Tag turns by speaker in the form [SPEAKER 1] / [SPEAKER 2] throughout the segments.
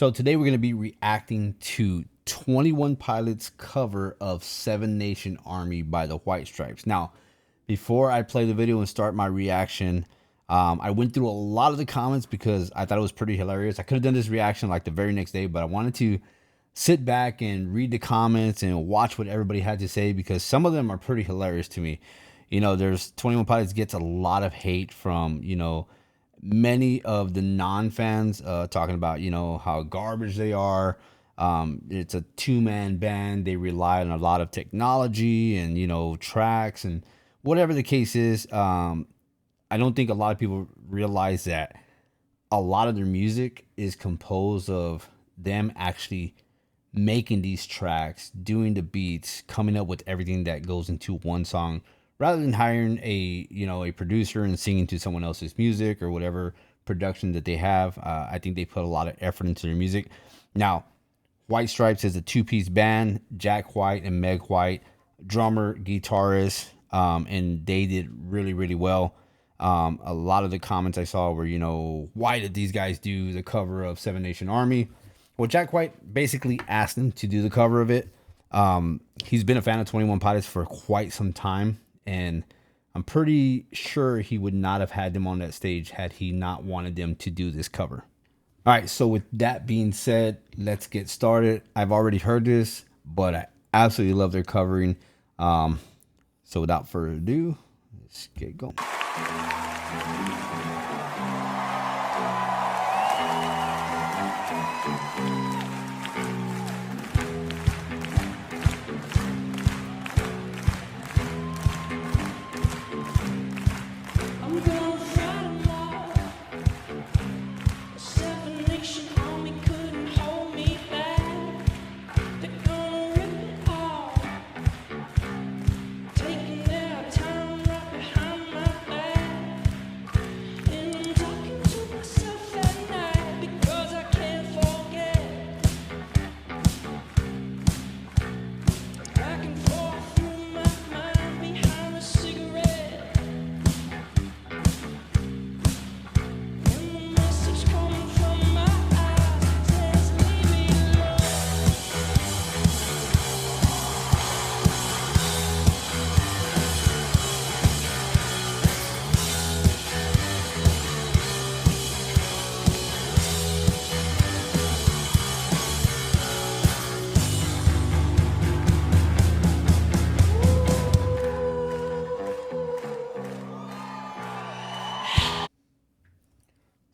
[SPEAKER 1] So today we're going to be reacting to 21 Pilots cover of Seven Nation Army by the Whitestripes. Now, before I play the video and start my reaction, I went through a lot of the comments because I thought it was pretty hilarious. I could have done this reaction like the very next day, but I wanted to sit back and read the comments and watch what everybody had to say because some of them are pretty hilarious to me. You know, there's 21 Pilots gets a lot of hate from, many of the non-fans talking about, how garbage they are. It's a two-man band. They rely on a lot of technology and, tracks and whatever the case is. I don't think a lot of people realize that a lot of their music is composed of them actually making these tracks, doing the beats, coming up with everything that goes into one song, rather than hiring a producer and singing to someone else's music or whatever production that they have. I think they put a lot of effort into their music. Now, Whitestripes is a two-piece band, Jack White and Meg White, drummer, guitarist, and they did really, really well. A lot of the comments I saw were, why did these guys do the cover of Seven Nation Army? Well, Jack White basically asked them to do the cover of it. He's been a fan of 21 Pilots for quite some time, and I'm pretty sure he would not have had them on that stage had he not wanted them to do this cover. All right, so with that being said, let's get started. I've already heard this, but I absolutely love their covering. So without further ado, let's get going.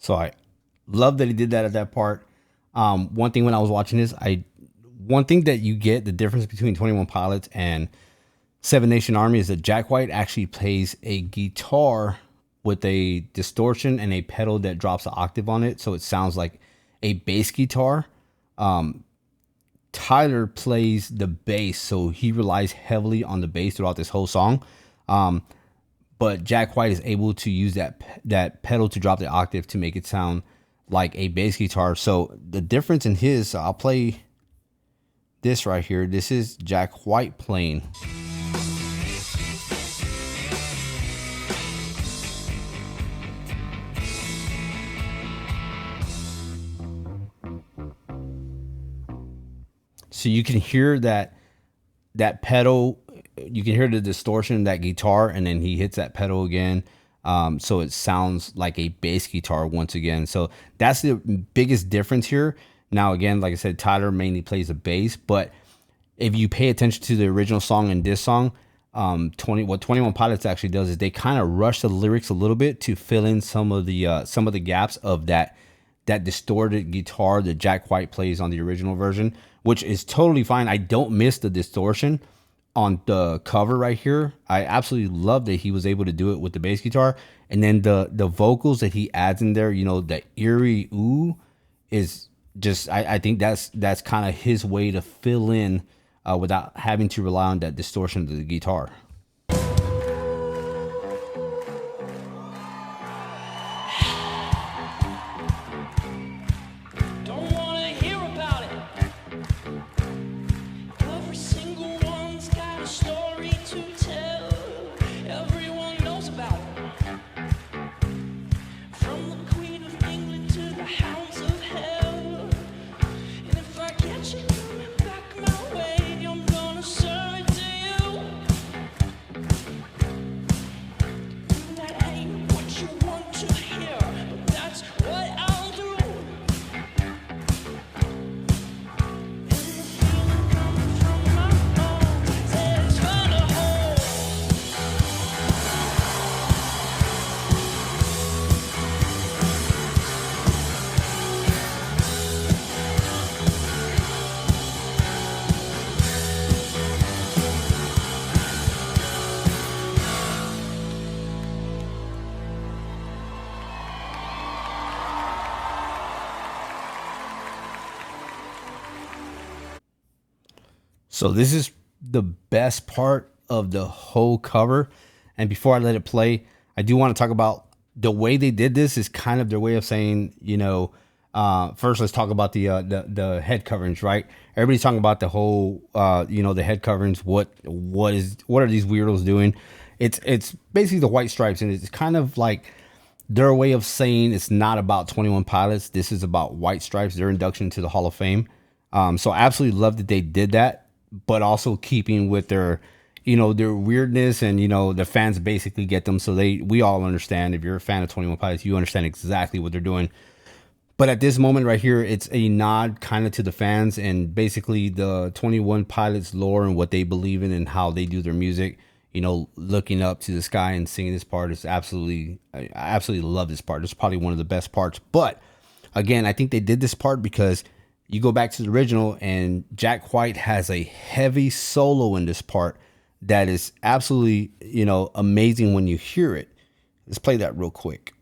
[SPEAKER 1] So I love that he did that at that part. One thing when I was watching this, one thing that you get the difference between 21 Pilots and Seven Nation Army is that Jack White actually plays a guitar with a distortion and a pedal that drops an octave on it, so it sounds like a bass guitar. Tyler plays the bass, so he relies heavily on the bass throughout this whole song. But Jack White is able to use that pedal to drop the octave to make it sound like a bass guitar. So the difference in his, I'll play this right here. This is Jack White playing. So you can hear that pedal. You can hear the distortion in that guitar, and then he hits that pedal again. So it sounds like a bass guitar once again. So that's the biggest difference here. Now, again, like I said, Tyler mainly plays the bass, but if you pay attention to the original song and this song, what 21 Pilots actually does is they kind of rush the lyrics a little bit to fill in some of the gaps of that distorted guitar that Jack White plays on the original version, which is totally fine. I don't miss the distortion on the cover right here. I absolutely love that he was able to do it with the bass guitar, and then the vocals that he adds in there, the eerie ooh, is just I think that's kind of his way to fill in without having to rely on that distortion of the guitar. So this is the best part of the whole cover. And before I let it play, I do want to talk about the way they did this is kind of their way of saying, first let's talk about the head coverings, right? Everybody's talking about the whole, the head coverings. What are these weirdos doing? It's basically the White Stripes, and it's kind of like their way of saying it's not about 21 Pilots. This is about White Stripes, their induction to the Hall of Fame. So I absolutely love that they did that, but also keeping with their, their weirdness, and the fans basically get them. So we all understand. If you're a fan of 21 Pilots, you understand exactly what they're doing. But at this moment right here, it's a nod kind of to the fans and basically the 21 Pilots lore and what they believe in and how they do their music. Looking up to the sky and singing this part is I absolutely love this part. It's probably one of the best parts. But again, I think they did this part because you go back to the original and Jack White has a heavy solo in this part that is absolutely, amazing when you hear it. Let's play that real quick.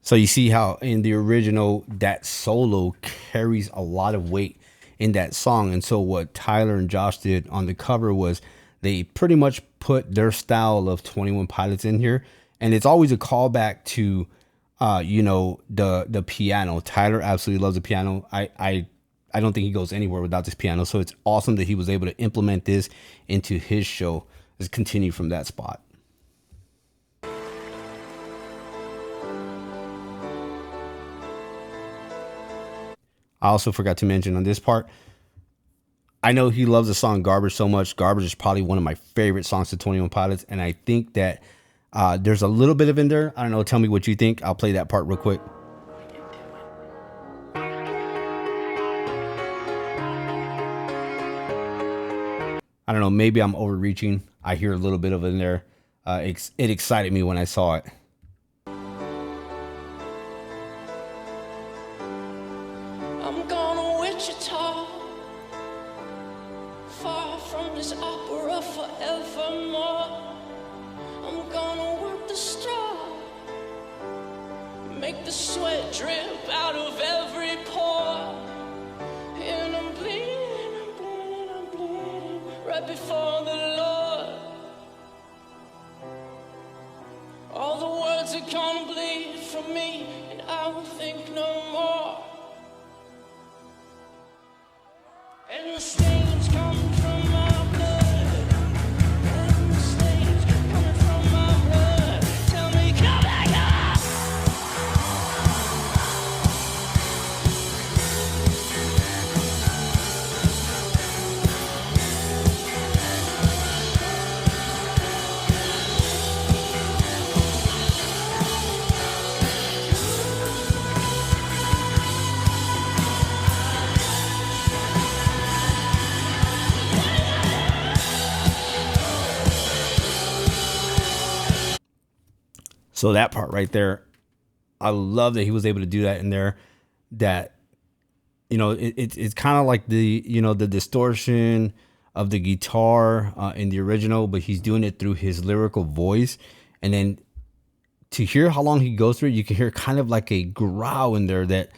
[SPEAKER 1] So you see how in the original, that solo carries a lot of weight in that song. And so what Tyler and Josh did on the cover was they pretty much put their style of 21 Pilots in here. And it's always a callback to, the piano. Tyler absolutely loves the piano. I don't think he goes anywhere without this piano. So it's awesome that he was able to implement this into his show. Let's continue from that spot. I also forgot to mention on this part, I know he loves the song Garbage so much. Garbage is probably one of my favorite songs to 21 Pilots. And I think that there's a little bit of in there. I don't know. Tell me what you think. I'll play that part real quick. I don't know. Maybe I'm overreaching. I hear a little bit of it in there. It excited me when I saw it.
[SPEAKER 2] I'm gonna Wichita, far from this opera forevermore. I'm gonna work the straw, make the sweat drip out of every pore. And I'm bleeding right before the Lord. All the words are gonna bleed from me, and I will think no more. And the stains come from my blood. And the stains coming from my blood. Tell me, come back up!
[SPEAKER 1] So that part right there, I love that he was able to do that in there. That, it's kind of like the distortion of the guitar in the original, but he's doing it through his lyrical voice. And then to hear how long he goes through, you can hear kind of like a growl in there that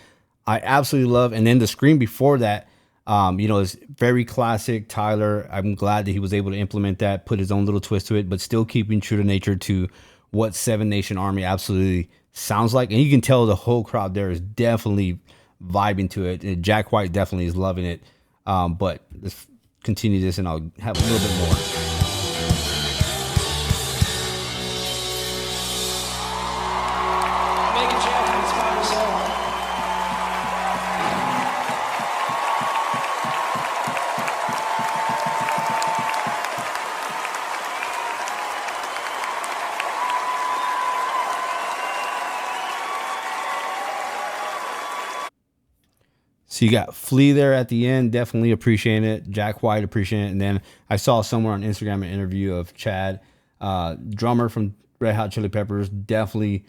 [SPEAKER 1] I absolutely love. And then the scream before that, is very classic Tyler. I'm glad that he was able to implement that, put his own little twist to it, but still keeping true to nature to what Seven Nation Army absolutely sounds like. And you can tell the whole crowd there is definitely vibing to it. And Jack White definitely is loving it. But let's continue this and I'll have a little bit more. So you got Flea there at the end, definitely appreciating it. Jack White appreciating it. And then I saw somewhere on Instagram an interview of Chad, drummer from Red Hot Chili Peppers, definitely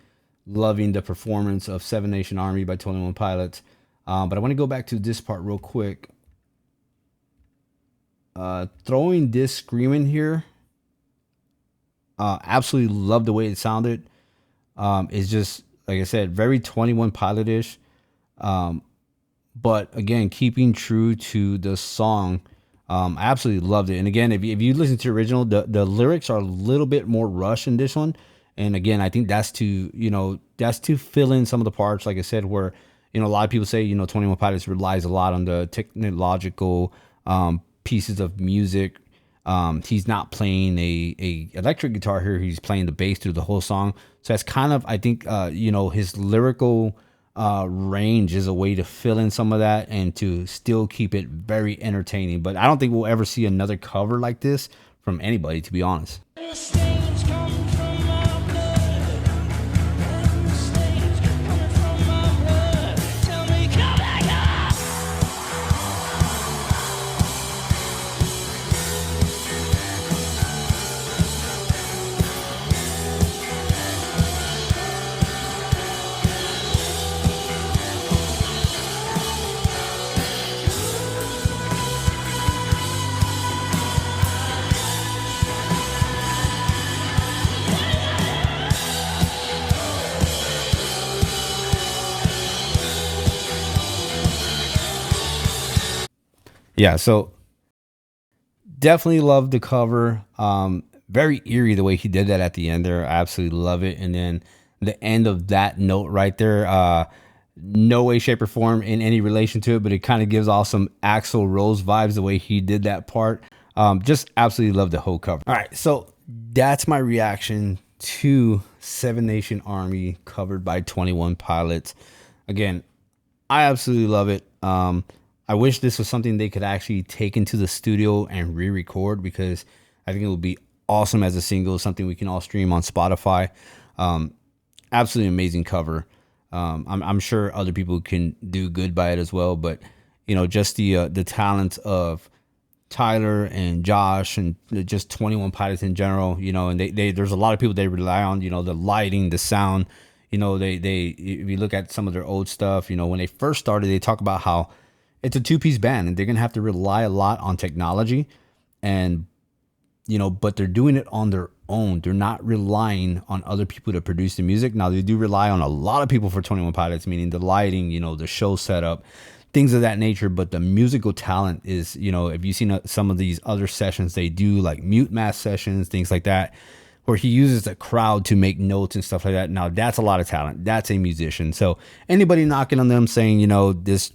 [SPEAKER 1] loving the performance of Seven Nation Army by 21 Pilots. But I want to go back to this part real quick. Throwing this scream in here, absolutely love the way it sounded. It's just, like I said, very 21 Pilot-ish. But again, keeping true to the song, I absolutely loved it. And again, if you listen to the original, the lyrics are a little bit more rushed in this one. And again, I think that's to fill in some of the parts, like I said, where, a lot of people say, 21 Pilots relies a lot on the technological pieces of music. He's not playing a electric guitar here. He's playing the bass through the whole song. So that's kind of, I think, his lyrical range is a way to fill in some of that and to still keep it very entertaining. But I don't think we'll ever see another cover like this from anybody, to be honest.
[SPEAKER 2] And the stains come from my blood. And the stains coming from my blood. Tell me, come back up.
[SPEAKER 1] Yeah, so definitely love the cover. Very eerie the way he did that at the end there. I absolutely love it. And then the end of that note right there, no way, shape, or form in any relation to it, but it kind of gives off some Axl Rose vibes the way he did that part. Just absolutely love the whole cover. All right, so that's my reaction to Seven Nation Army covered by 21 Pilots. Again, I absolutely love it. I wish this was something they could actually take into the studio and re-record, because I think it would be awesome as a single, something we can all stream on Spotify. Absolutely amazing cover. I'm sure other people can do good by it as well, but just the talent of Tyler and Josh and just 21 Pilots in general, and they there's a lot of people they rely on, the lighting, the sound, they if you look at some of their old stuff, when they first started, they talk about how it's a two-piece band and they're going to have to rely a lot on technology, and but they're doing it on their own. They're not relying on other people to produce the music. Now they do rely on a lot of people for 21 Pilots, meaning the lighting, the show setup, things of that nature. But the musical talent is, if you've seen some of these other sessions they do, like Mute Mass sessions, things like that, where he uses the crowd to make notes and stuff like that. Now that's a lot of talent. That's a musician. So anybody knocking on them saying, this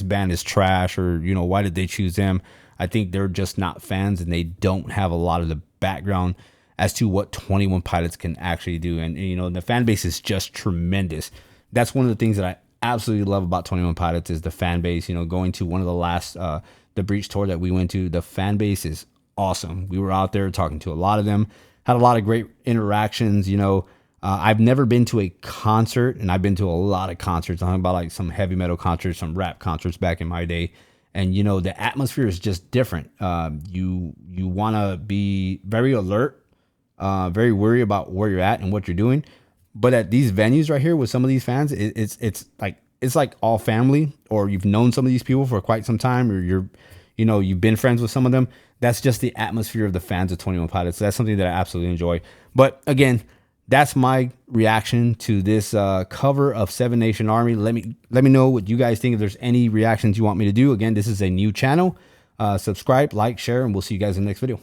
[SPEAKER 1] band is trash, or, why did they choose them? I think they're just not fans, and they don't have a lot of the background as to what 21 Pilots can actually do. And the fan base is just tremendous. That's one of the things that I absolutely love about 21 Pilots is the fan base. Going to one of the last, the Breach tour that we went to, the fan base is awesome. We were out there talking to a lot of them, had a lot of great interactions. I've never been to a concert, and I've been to a lot of concerts. I'm talking about like some heavy metal concerts, some rap concerts back in my day. And, the atmosphere is just different. You want to be very alert, very worried about where you're at and what you're doing. But at these venues right here with some of these fans, it's like all family, or you've known some of these people for quite some time, or you've been friends with some of them. That's just the atmosphere of the fans of 21 Pilots. So that's something that I absolutely enjoy. But again, that's my reaction to this cover of Seven Nation Army. Let me know what you guys think. If there's any reactions you want me to do. Again, this is a new channel. Subscribe, like, share, and we'll see you guys in the next video.